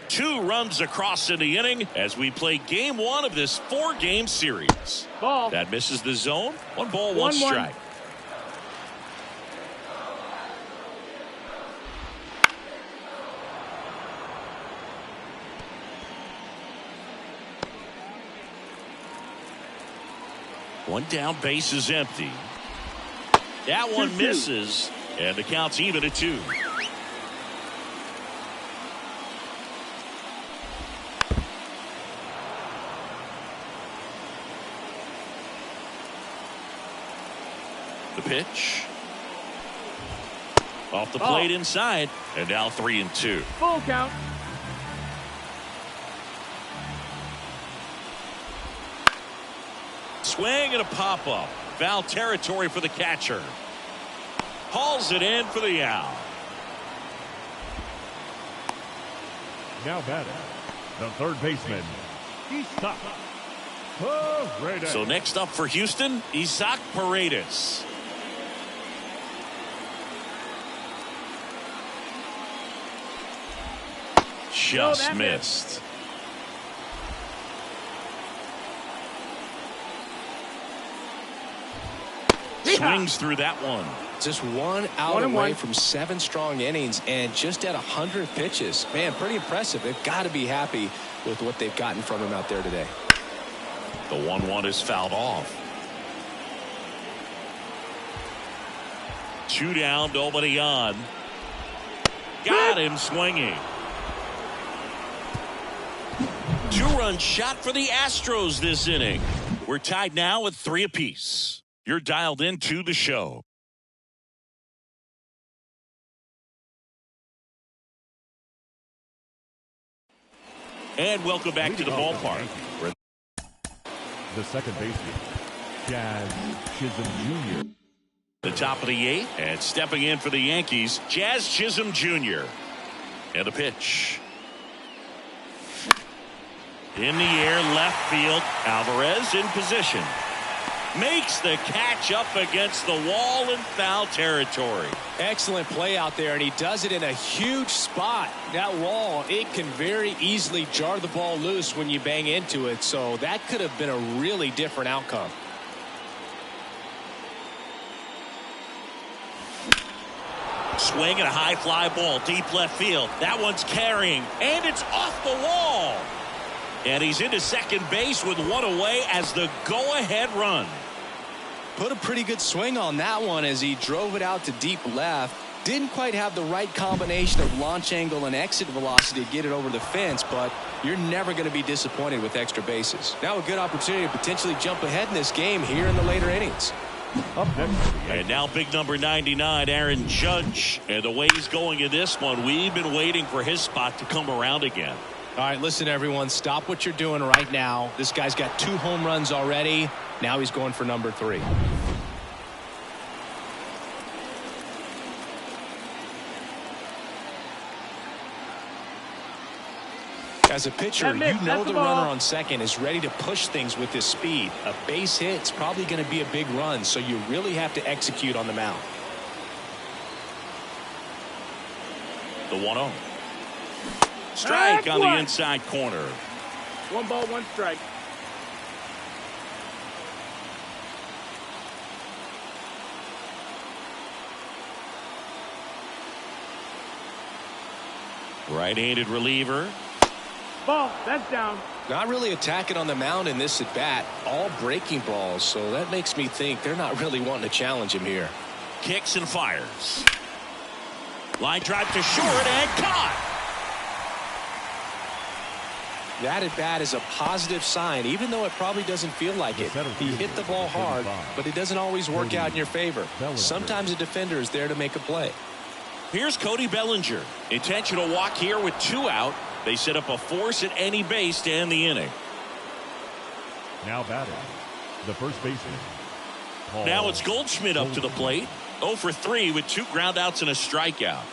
2 runs across in the inning as we play game 1 of this 4-game series. Ball. That misses the zone. 1 ball, 1 strike. One down, base is empty. That one misses, and the count's even at 2. The pitch. Off the plate inside, and now 3-2. Full count. Swing and a pop-up. Foul territory for the catcher. Hauls it in for the out. Now batting, the third baseman, Isaac Paredes. So next up for Houston, Isaac Paredes. Just missed. Swings through that one. Just 1 out away from 7 strong innings and just at 100 pitches. Man, pretty impressive. They've got to be happy with what they've gotten from him out there today. The 1-1 is fouled off. 2 down, nobody on. Got him swinging. 2-run shot for the Astros this inning. We're tied now with 3 apiece. You're dialed into the show. And welcome back to the ballpark. The second baseman, Jazz Chisholm Jr. The top of the 8th, and stepping in for the Yankees, Jazz Chisholm Jr. And the pitch. In the air, left field. Alvarez in position. Makes the catch up against the wall in foul territory. Excellent play out there, and he does it in a huge spot. That wall, it can very easily jar the ball loose when you bang into it, so that could have been a really different outcome. Swing and a high fly ball, deep left field. That one's carrying, and it's off the wall. And he's into second base with one away as the go-ahead run. Put a pretty good swing on that one as he drove it out to deep left. Didn't quite have the right combination of launch angle and exit velocity to get it over the fence, but you're never going to be disappointed with extra bases. Now a good opportunity to potentially jump ahead in this game here in the later innings. Up next. And now big number 99, Aaron Judge. And the way he's going in this one, we've been waiting for his spot to come around again. All right, listen, everyone. Stop what you're doing right now. This guy's got 2 home runs already. Now he's going for number 3. As a pitcher, you know the runner on second is ready to push things with his speed. A base hit is probably going to be a big run, so you really have to execute on the mound. The 1-0. Strike on the inside corner. 1 ball, 1 strike. Right-handed reliever. Ball, that's down. Not really attacking on the mound in this at bat. All breaking balls, so that makes me think they're not really wanting to challenge him here. Kicks and fires. Line drive to short and caught. That at bat is a positive sign, even though it probably doesn't feel like it. He hit the ball hard, but it doesn't always work out in your favor. Sometimes a defender is there to make a play. Here's Cody Bellinger. Intentional walk here with 2 out. They set up a force at any base to end the inning. Now batting, the first baseman. Now it's Goldschmidt up to the plate. 0 for 3 with 2 groundouts and a strikeout.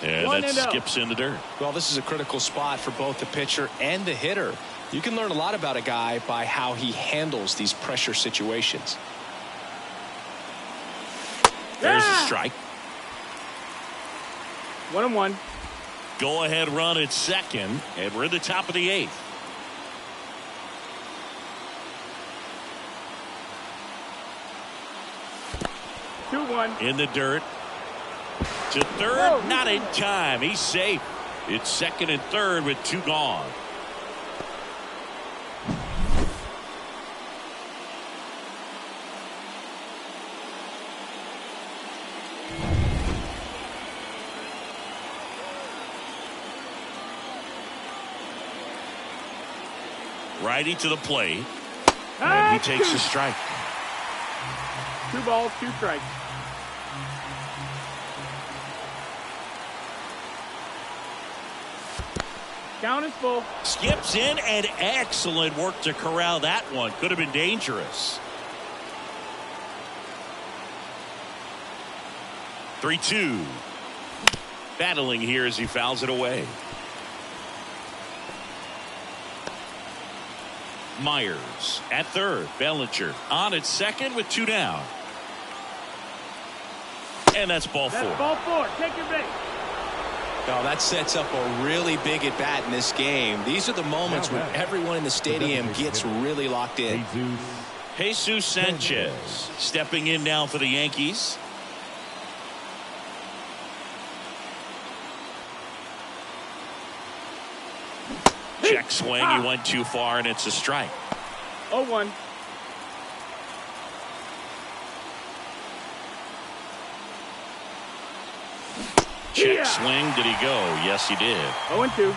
And that skips in the dirt. Well, this is a critical spot for both the pitcher and the hitter. You can learn a lot about a guy by how he handles these pressure situations. There's a strike. 1-1. Go ahead run at second, and we're in the top of the 8th. In the dirt. To third, not in time. He's safe. It's second and third with 2 gone. Righty to the plate. And he takes a strike. 2 balls, 2 strikes. Count is full. Skips in, and excellent work to corral that one. Could have been dangerous. 3-2. Battling here as he fouls it away. Myers at third. Bellinger on at second with 2 down. And that's ball 4. That's ball 4. Take your base. Oh, that sets up a really big at bat in this game. These are the moments where everyone in the stadium gets really locked in. Jesus Sanchez stepping in now for the Yankees. Check swing. He went too far, and it's a strike. 0-1. Check swing. Did he go? Yes, he did. 0-2.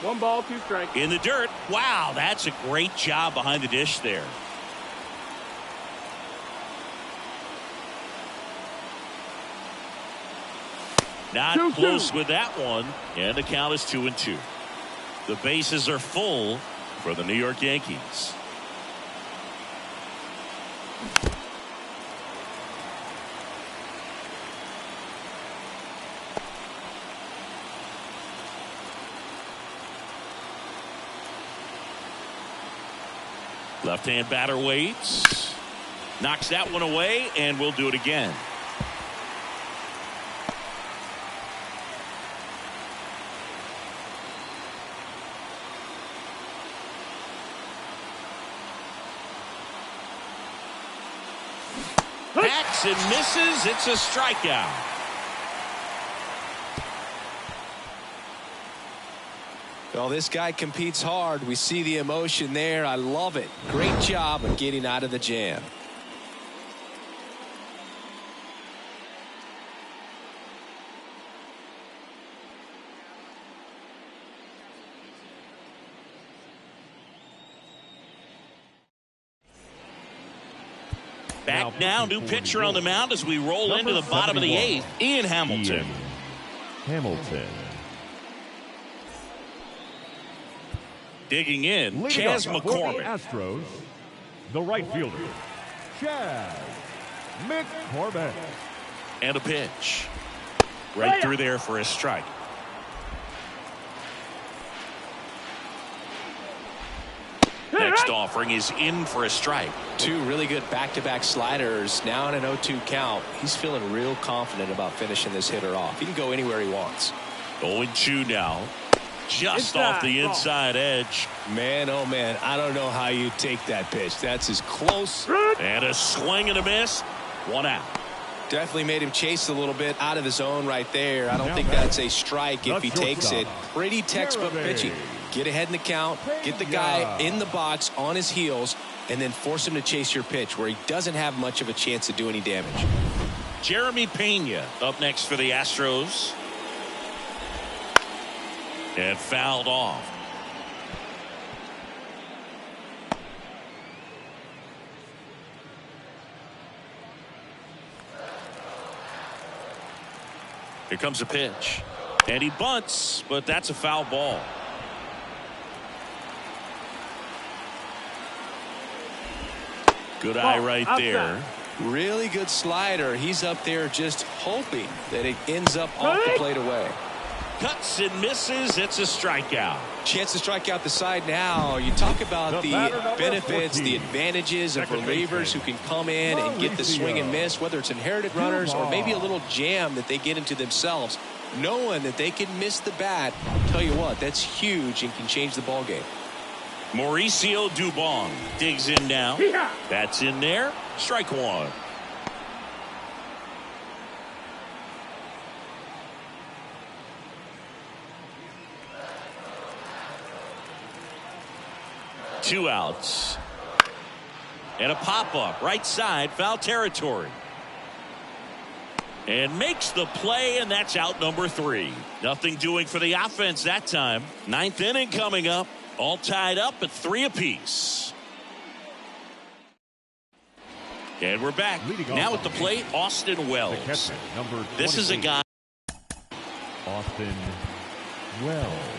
One ball, 2 strikes. In the dirt. Wow, that's a great job behind the dish there. Not 2-2. close with that one, and the count is 2-2. The bases are full for the New York Yankees. Left-hand batter waits. Knocks that one away, and we'll do it again. Hacks and misses. It's a strikeout. Well, this guy competes hard. We see the emotion there. I love it. Great job of getting out of the jam. Back now, new pitcher on the mound as we roll into the bottom of the 8th. Ian Hamilton. Digging in, Chas McCormick. Astros, the right fielder, Chas McCormick. And a pitch. Right through there for a strike. Next offering is in for a strike. Two really good back-to-back sliders. Now in an 0-2 count. He's feeling real confident about finishing this hitter off. He can go anywhere he wants. 0-2 now. Just off the inside edge. Man, oh man, I don't know how you take that pitch. That's as close. And a swing and a miss. 1 out. Definitely made him chase a little bit out of the zone right there. I don't think that's a strike if he takes it. Pretty textbook pitching. Get ahead in the count, get the guy in the box on his heels, and then force him to chase your pitch where he doesn't have much of a chance to do any damage. Jeremy Pena up next for the Astros. And fouled off. Here comes a pitch. And he bunts, but that's a foul ball. Good eye right there. Really good slider. He's up there just hoping that it ends up off the plate away. Cuts and misses. It's a strikeout. Chance to strike out the side now. You talk about the benefits, the advantages of relievers who can come in and get the swing and miss, whether it's inherited runners or maybe a little jam that they get into themselves. Knowing that they can miss the bat, tell you what, that's huge and can change the ball game. Mauricio Dubon digs in now. That's in there. Strike one. Two outs. And a pop-up. Right side. Foul territory. And makes the play, and that's out number 3. Nothing doing for the offense that time. 9th inning coming up. All tied up at 3 apiece. And we're back. Now at the plate, Austin Wells. This is a guy. Austin Wells.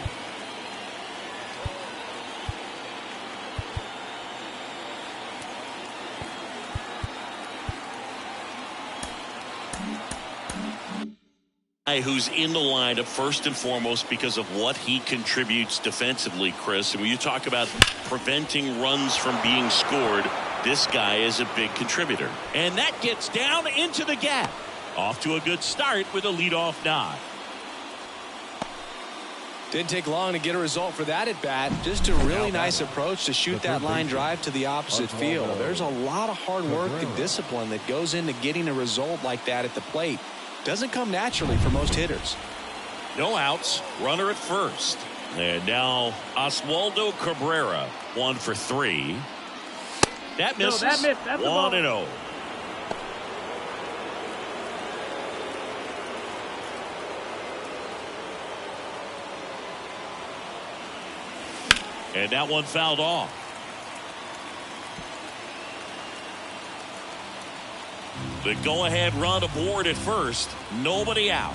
Who's in the lineup first and foremost because of what he contributes defensively, Chris. And when you talk about preventing runs from being scored, this guy is a big contributor. And that gets down into the gap. Off to a good start with a leadoff nod. Didn't take long to get a result for that at bat. Just a really nice approach to shoot that line drive to the opposite field. There's a lot of hard work and discipline that goes into getting a result like that at the plate. Doesn't come naturally for most hitters. No outs. Runner at first. And now Oswaldo Cabrera, 1 for 3. That misses. No, that missed. That's 1-0. And that one fouled off. The go-ahead run aboard at first. Nobody out.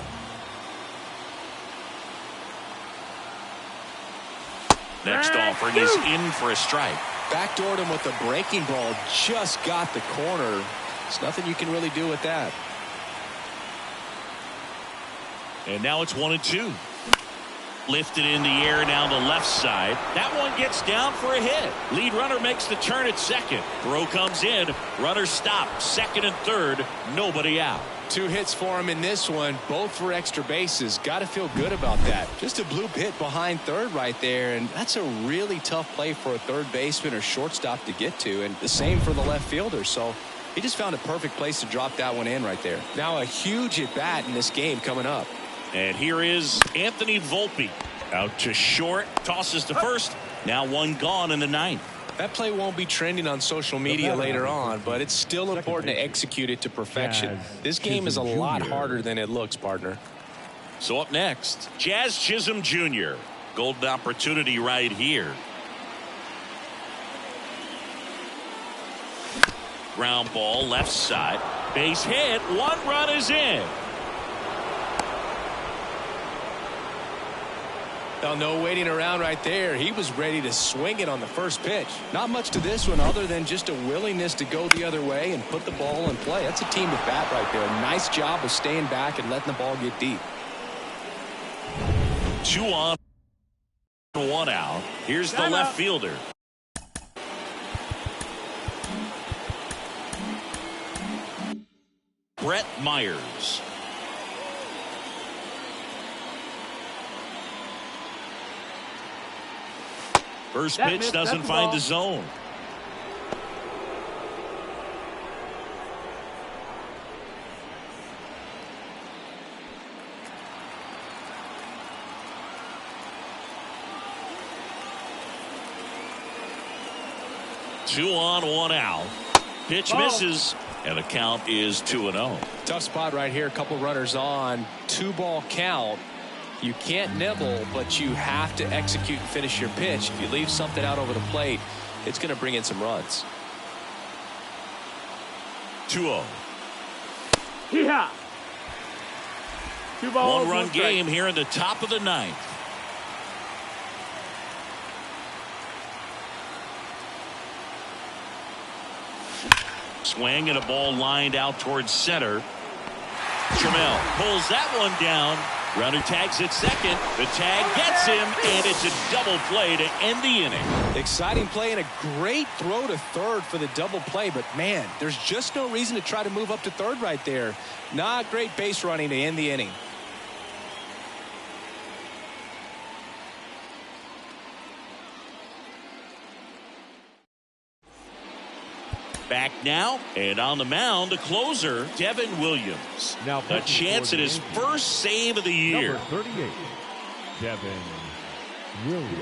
Next offering is in for a strike. Backdoored him with the breaking ball. Just got the corner. There's nothing you can really do with that. And now it's 1-2. Lifted in the air down the left side. That one gets down for a hit. Lead runner makes the turn at second. Throw comes in. Runner stopped. Second and third. Nobody out. 2 hits for him in this one, both for extra bases. Got to feel good about that. Just a bloop hit behind third right there, and that's a really tough play for a third baseman or shortstop to get to, and the same for the left fielder. So he just found a perfect place to drop that one in right there. Now a huge at bat in this game coming up. And here is Anthony Volpe. Out to short. Tosses to first. Now one gone in the ninth. That play won't be trending on social media later on, but it's still important to execute it to perfection. This game is a lot harder than it looks, partner. So up next, Jazz Chisholm Jr. Golden opportunity right here. Ground ball left side. Base hit. 1 run is in. Well, no waiting around right there. He was ready to swing it on the first pitch. Not much to this one other than just a willingness to go the other way and put the ball in play. That's a team at bat right there. Nice job of staying back and letting the ball get deep. 2 on, 1 out. Here's the left fielder. Brett Myers. First pitch doesn't find the zone. Two on, 1 out. Pitch misses, and the count is 2-0. Tough spot right here. A couple runners on. 2-ball count. You can't nibble, but you have to execute and finish your pitch. If you leave something out over the plate, it's going to bring in some runs. 2-0. Yeah. 2 balls. 1-run game here in the top of the ninth. Swing and a ball lined out towards center. Trammell pulls that one down. Runner tags at second. The tag gets him, and it's a double play to end the inning. Exciting play and a great throw to third for the double play, but man, there's just no reason to try to move up to third right there. Not great base running to end the inning. Back now, and on the mound, the closer, Devin Williams. Now a chance at his first save of the year. Number 38, Devin Williams.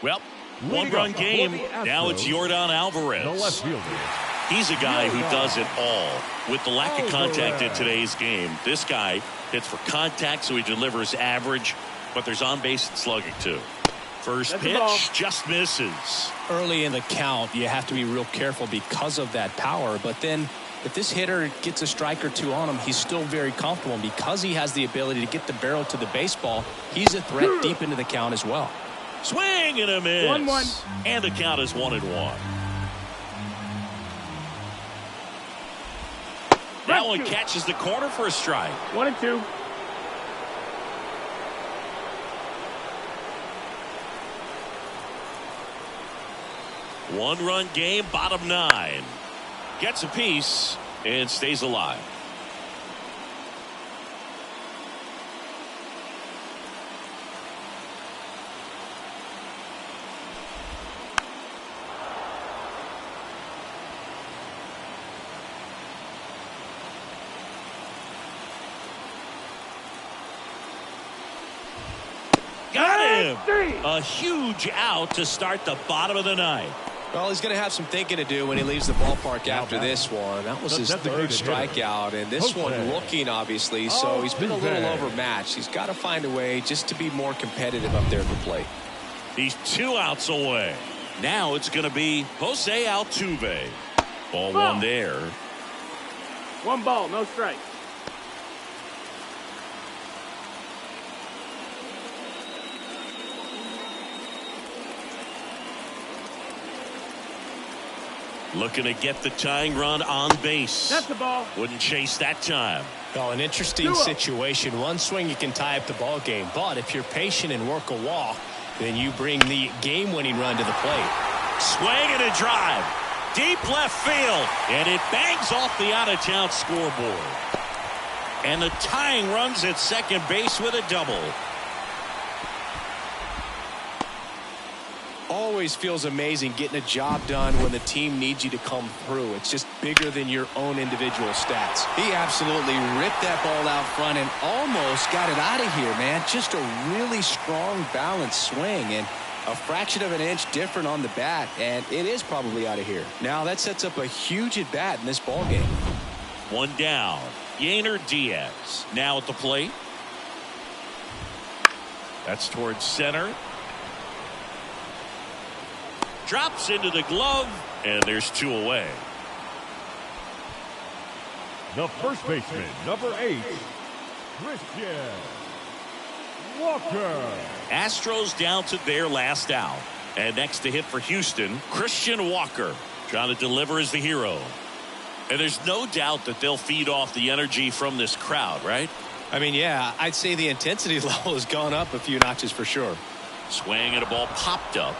Well, 1-run game. Now it's Yordan Alvarez. The left fielder. He's a guy who does it all. With the lack of contact in today's game, this guy hits for contact, so he delivers average, but there's on-base and slugging too. First pitch just misses. Early in the count, you have to be real careful because of that power, but then if this hitter gets a strike or two on him, he's still very comfortable. And because he has the ability to get the barrel to the baseball, he's a threat deep into the count as well. Swing and a miss. 1-1. And the count is 1-1. That one catches the corner for a strike. 1-2. One-run game, bottom 9. Gets a piece and stays alive. Got him! A huge out to start the bottom of the ninth. Well, he's going to have some thinking to do when he leaves the ballpark after this one. That was his third strikeout, and this one looking, obviously, so he's been a little overmatched. He's got to find a way just to be more competitive up there at the plate. He's 2 outs away. Now it's going to be Jose Altuve. Ball 1 there. 1 ball, no strike. Looking to get the tying run on base. That's the ball. Wouldn't chase that time. Well, an interesting situation. One swing, you can tie up the ball game. But if you're patient and work a walk, then you bring the game-winning run to the plate. Swing and a drive. Deep left field. And it bangs off the out-of-town scoreboard. And the tying run's at second base with a double. Always feels amazing getting a job done when the team needs you to come through. It's just bigger than your own individual stats. He absolutely ripped that ball out front and almost got it out of here, man. Just a really strong, balanced swing, and a fraction of an inch different on the bat, and it is probably out of here. Now that sets up a huge at bat in this ball game. One down. Yainer Diaz now at the plate. That's towards center. Drops into the glove, and there's 2 away. The first baseman, number 8, Christian Walker. Astros down to their last out. And next to hit for Houston, Christian Walker, trying to deliver as the hero. And there's no doubt that they'll feed off the energy from this crowd, right? I mean, yeah, I'd say the intensity level has gone up a few notches for sure. Swing and a ball popped up.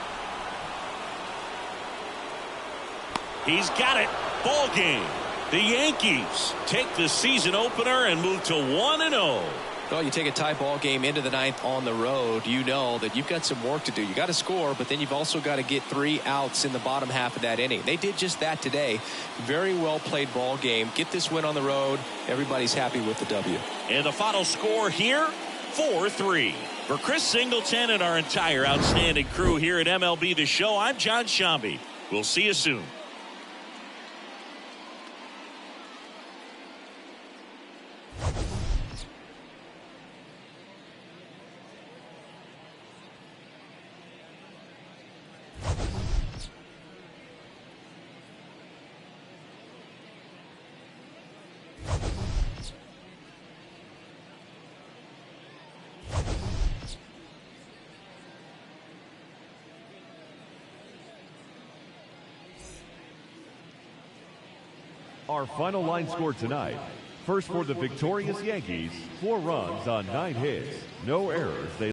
He's got it. Ball game. The Yankees take the season opener and move to 1-0. Well, you take a tie ball game into the 9th on the road, you know that you've got some work to do. You got to score, but then you've also got to get 3 outs in the bottom half of that inning. They did just that today. Very well played ball game. Get this win on the road. Everybody's happy with the W. And the final score here, 4-3. For Chris Singleton and our entire outstanding crew here at MLB The Show, I'm John Shambi. We'll see you soon. Our final line score tonight. First for the victorious Yankees, 4 runs on 9 hits, no errors. They